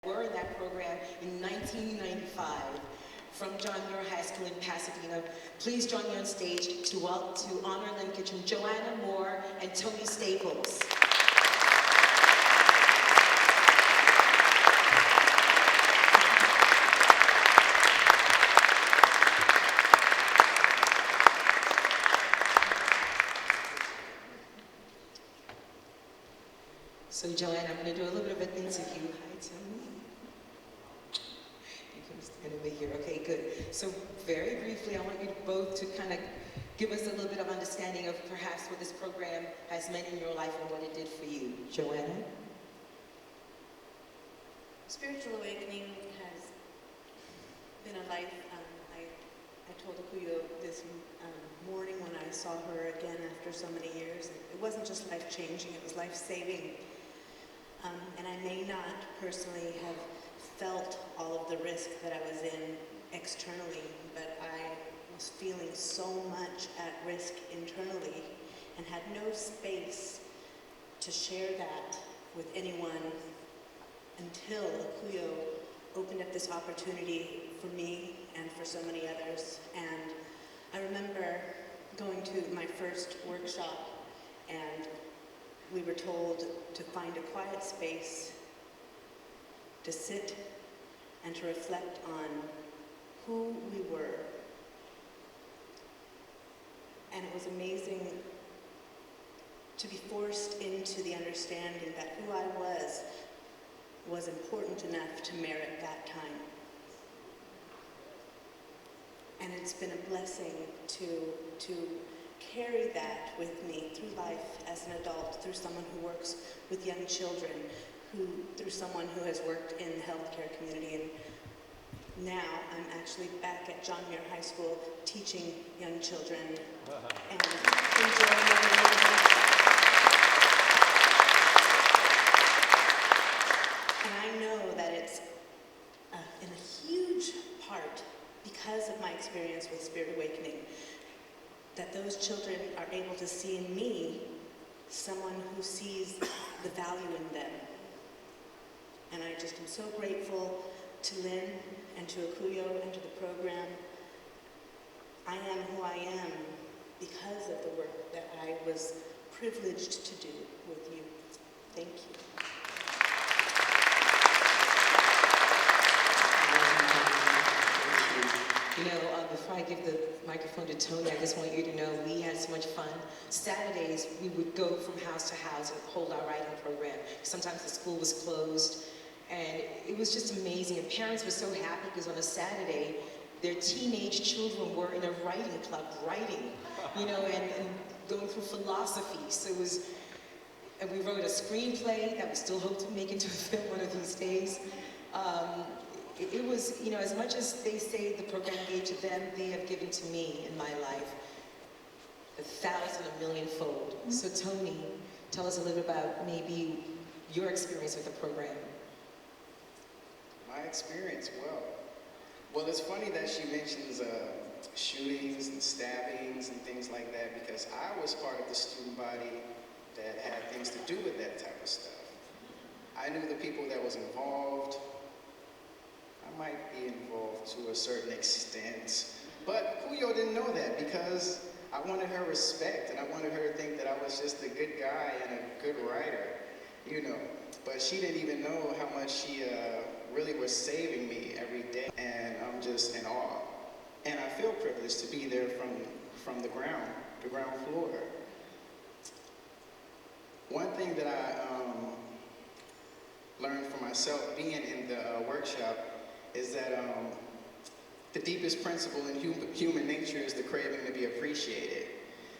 were in that program in 1995 from John Muir High School in Pasadena. Please join me on stage to honor them, Kitchen, Joanna Moore and Tony Staples. So Joanna, I'm going to do a little bit of an interview. Hi, Tony. You can stand over here. Okay, good. So very briefly, I want you both to kind of give us a little bit of understanding of perhaps what this program has meant in your life and what it did for you. Joanna? Spiritual awakening has been a life. I told Akuyo this morning when I saw her again after so many years. It wasn't just life-changing, it was life-saving. And I may not personally have felt all of the risk that I was in externally, but I was feeling so much at risk internally and had no space to share that with anyone until Akuyo opened up this opportunity for me and for so many others. And I remember going to my first workshop, and we were told to find a quiet space to sit and to reflect on who we were. And it was amazing to be forced into the understanding that who I was important enough to merit that time. And it's been a blessing to carry that with me through life as an adult, through someone who works with young children, through someone who has worked in the healthcare community. And now I'm actually back at John Muir High School teaching young children and enjoying it. And I know that it's in a huge part because of my experience with Spirit Awakening, that those children are able to see in me someone who sees the value in them. And I just am so grateful to Lynn and to Akuyo and to the program. I am who I am because of the work that I was privileged to do with you. Thank you. You know, before I give the microphone to Tony, I just want you to know we had so much fun. Saturdays, we would go from house to house and hold our writing program. Sometimes the school was closed, and it was just amazing. And parents were so happy because on a Saturday, their teenage children were in a writing club writing, you know, and going through philosophy. So it was, and we wrote a screenplay that we still hope to make into a film one of these days. It was, you know, as much as they say the program gave to them, they have given to me in my life 1,000, a million-fold. So Tony, tell us a little about maybe your experience with the program. My experience, well, it's funny that she mentions shootings and stabbings and things like that, because I was part of the student body that had things to do with that type of stuff. I knew the people that was involved. I might be involved to a certain extent, but Akuyo didn't know that because I wanted her respect and I wanted her to think that I was just a good guy and a good writer, you know. But she didn't even know how much she really was saving me every day, and I'm just in awe. And I feel privileged to be there from the ground floor. One thing that I learned for myself being in the workshop is that the deepest principle in human nature is the craving to be appreciated.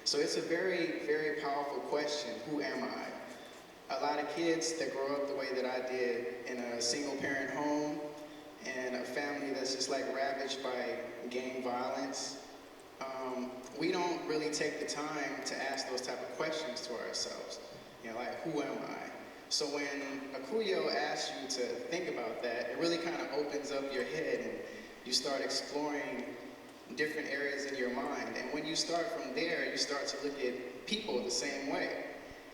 So it's a very, very powerful question, who am I? A lot of kids that grow up the way that I did in a single parent home and a family that's just like ravaged by gang violence, we don't really take the time to ask those type of questions to ourselves. You know, like, who am I? So when Akuyo asks you to think about that, it really kind of opens up your head and you start exploring different areas in your mind. And when you start from there, you start to look at people the same way.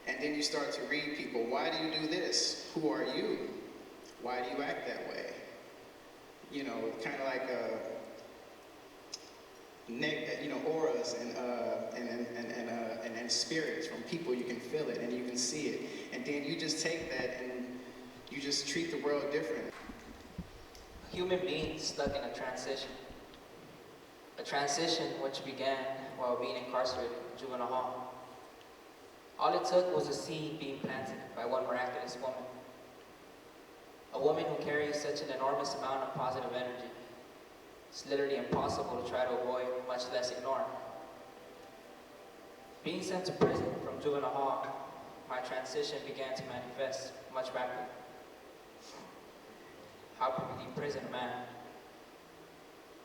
And then you start to read people. Why do you do this? Who are you? Why do you act that way? You know, kind of like auras and spirits from people. You can feel it and you can see it, and then you just take that and you just treat the world different. Human beings stuck in a transition. A transition which began while being incarcerated in juvenile hall. All it took was a seed being planted by one miraculous woman. A woman who carries such an enormous amount of positive energy. It's literally impossible to try to avoid, much less ignore. Being sent to prison from juvenile hall, my transition began to manifest much rapidly. How can we imprison a man?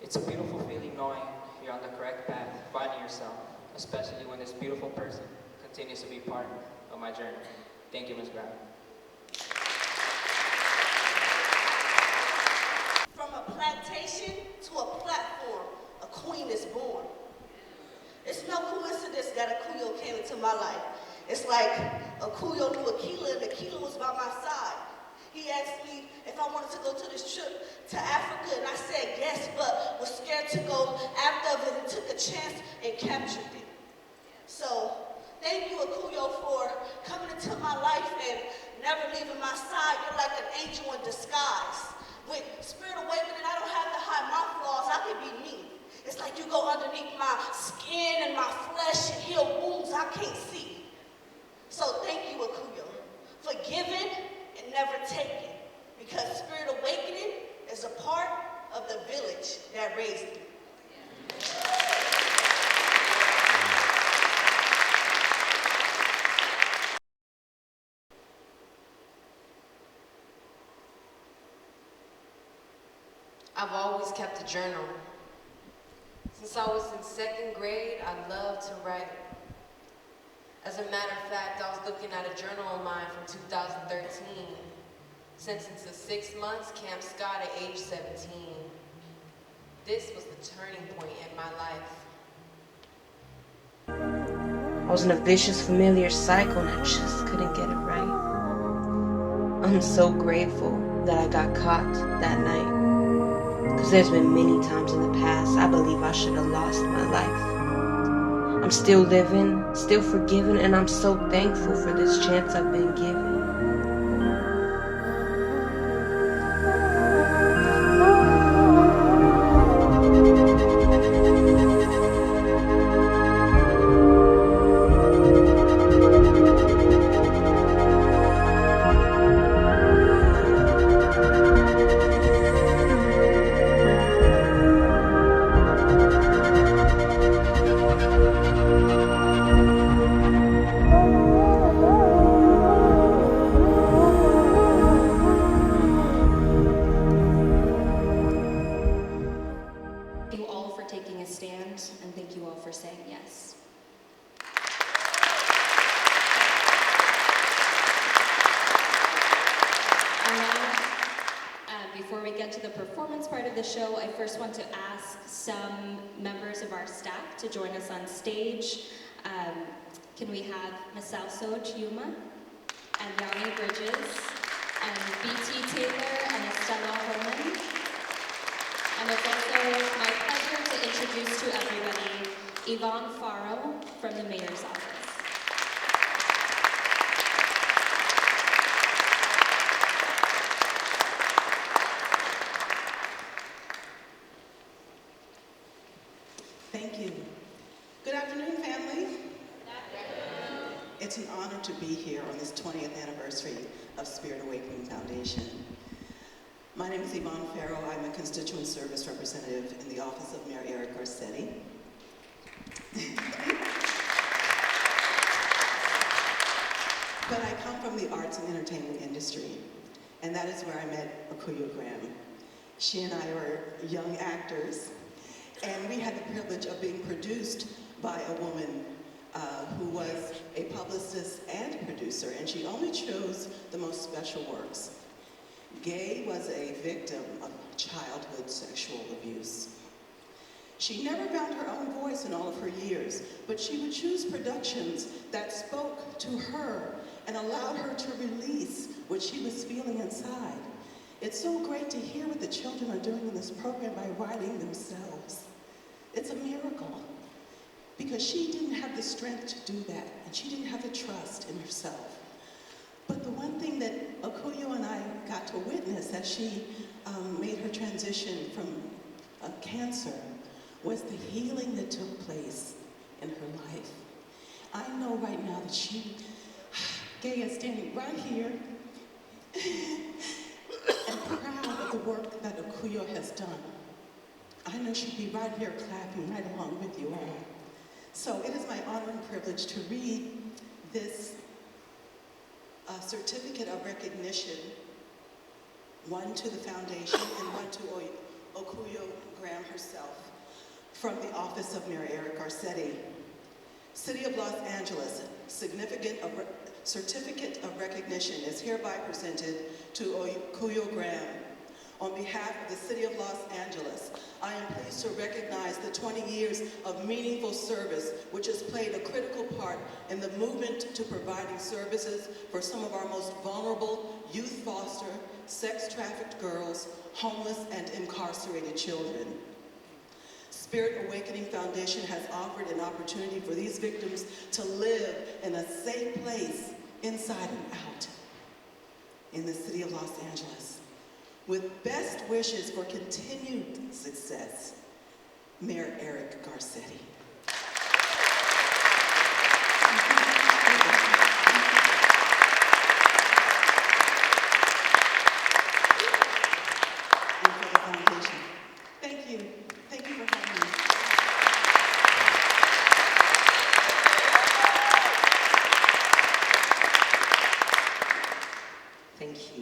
It's a beautiful feeling knowing you're on the correct path, finding yourself, especially when this beautiful person continues to be part of my journey. Thank you, Ms. Brown. From a plantation to a platform, a queen is born. It's no coincidence that Akuyo came into my life. It's like Akuyo knew Akila and Akila was by my side. He asked me if I wanted to go to this trip to Africa, and I said yes, but was scared to go after it and took a chance and captured it. So, thank you, Akuyo, for coming into my life and never leaving my side. You're like an angel in disguise. With Spirit Awakening, I don't have to hide my flaws. I can be me. It's like you go underneath my skin and my flesh and heal wounds I can't see. So thank you, Akuyo, for giving and never taking. Because Spirit Awakening is a part of the village that raised me. I've always kept a journal. Since I was in 2nd grade, I loved to write. As a matter of fact, I was looking at a journal of mine from 2013, sentenced to 6 months, Camp Scott at age 17. This was the turning point in my life. I was in a vicious familiar cycle and I just couldn't get it right. I'm so grateful that I got caught that night. Because there's been many times in the past I believe I should have lost my life. I'm still living, still forgiven, and I'm so thankful for this chance I've been given. Thank you all for taking a stand, and thank you all for saying yes. And now, before we get to the performance part of the show, I first want to ask some members of our staff to join us on stage. Can we have Masao Soj Yuma and Yanni Bridges and B.T. Taylor and Estella Holman? And it's also my pleasure to introduce to everybody Yvonne Faro from the Mayor's Office. Thank you. Good afternoon, family. It's an honor to be here on this 20th anniversary of Spirit Awakening Foundation. My name is Yvonne Farrow. I'm a constituent service representative in the office of Mayor Eric Garcetti. But I come from the arts and entertainment industry, and that is where I met Akuyo Graham. She and I were young actors, and we had the privilege of being produced by a woman who was a publicist and producer, and she only chose the most special works. Gay was a victim of childhood sexual abuse. She never found her own voice in all of her years, but she would choose productions that spoke to her and allowed her to release what she was feeling inside. It's so great to hear what the children are doing in this program by writing themselves. It's a miracle, because she didn't have the strength to do that, and she didn't have the trust in herself. But the one thing that Akuyo and I got to witness as she made her transition from cancer was the healing that took place in her life. I know right now that Gay is standing right here and proud of the work that Akuyo has done. I know she'd be right here clapping right along with you all. So it is my honor and privilege to read this certificate of recognition, one to the foundation and one to Akuyo Graham herself, from the office of Mary Eric Garcetti. City of Los Angeles, certificate of recognition is hereby presented to Akuyo Graham. On behalf of the City of Los Angeles, I am pleased to recognize the 20 years of meaningful service which has played a critical part in the movement to providing services for some of our most vulnerable youth foster, sex-trafficked girls, homeless and incarcerated children. Spirit Awakening Foundation has offered an opportunity for these victims to live in a safe place inside and out in the City of Los Angeles. With best wishes for continued success, Mayor Eric Garcetti.